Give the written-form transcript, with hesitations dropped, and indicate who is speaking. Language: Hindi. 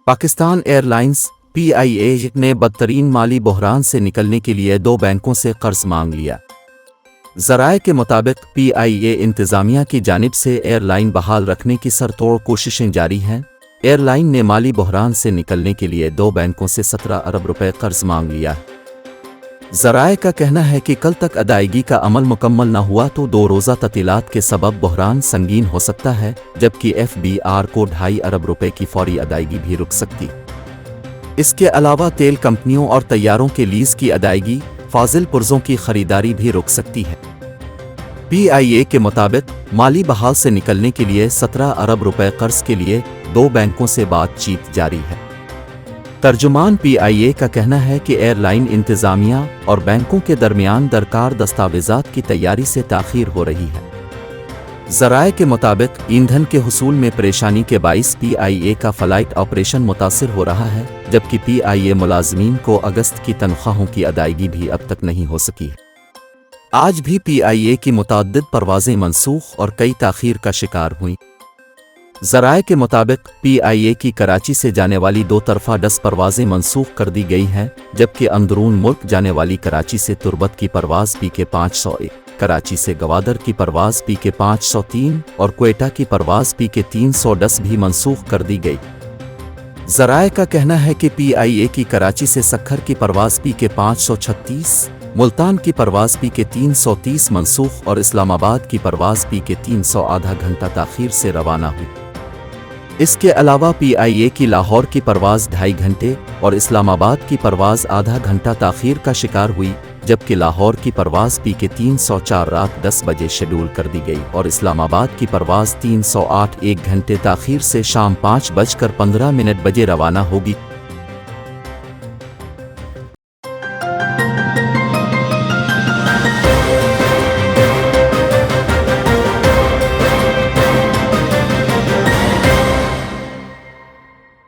Speaker 1: पाकिस्तान एयरलाइंस (PIA) ने बदतरीन माली बहरान से निकलने के लिए 2 बैंकों से कर्ज मांग लिया। ज़राए के मुताबिक PIA इंतज़ामिया की जानिब से एयरलाइन बहाल रखने की सरतोड़ कोशिशें जारी हैं। एयरलाइन ने माली बहरान से निकलने के लिए 2 बैंकों से 17 अरब रुपए कर्ज मांग लिया है। ज़राए का कहना है कि कल तक अदायगी का अमल मुकम्मल न हुआ तो 2 रोज़ा ततीलात के सबब बहरान संगीन हो सकता है, जबकि FBR को 2.5 अरब रुपए की फौरी अदायगी भी रुक सकती। इसके अलावा तेल कंपनियों और तैयारों के लीज़ की अदायगी, फाजिल पुर्जों की खरीदारी भी रुक सकती है। PIA के मुताबिक माली बहाल से निकलने के लिए 17 अरब रुपए कर्ज के लिए 2 बैंकों से बातचीत जारी है। तर्जुमान PIA का कहना है कि एयरलाइन इंतज़ामिया और बैंकों के दरमियान दरकार दस्तावेज़ात की तैयारी से ताख़ीर हो रही है। ज़राए के मुताबिक ईंधन के हुसूल में परेशानी के बाइस PIA का फ़लाइट ऑपरेशन मुतासिर हो रहा है, जबकि PIA मुलाज़मीन को अगस्त की तनख्वाहों की अदायगी भी अब तक नहीं हो सकी। आज भी PIA की मुतअद्दिद परवाज़ें मनसूख और कई ताख़ीर का शिकार हुईं। ज़राए के मुताबिक PIA की कराची से जाने वाली 2 तरफ़ा 10 परवाज़ें मनसूख कर दी गई हैं, जबकि अंदरून मुल्क जाने वाली कराची से तुर्बत की परवाज़ PK 501, कराची से गवादर की परवाज़ PK 503 और क्वेटा की परवाज़ PK 310 भी मनसूख कर दी गई। ज़राए का कहना है कि PIA की कराची से सक्खर की परवाज़ PK 536, मुल्तान की परवाज़ PK 330 मनसूख और इस्लामाबाद की परवाज़ PK 300 आधा घंटा ताख़ीर से रवाना हुई। इसके अलावा PIA की लाहौर की परवाज़ 2.5 घंटे और इस्लामाबाद की परवाज़ आधा घंटा ताख़ीर का शिकार हुई, जबकि लाहौर की परवाज़ PK 304 रात 10 बजे शेड्यूल कर दी गई और इस्लामाबाद की परवाज़ 308 1 घंटे ताख़ीर से शाम 5:15 बजे रवाना होगी।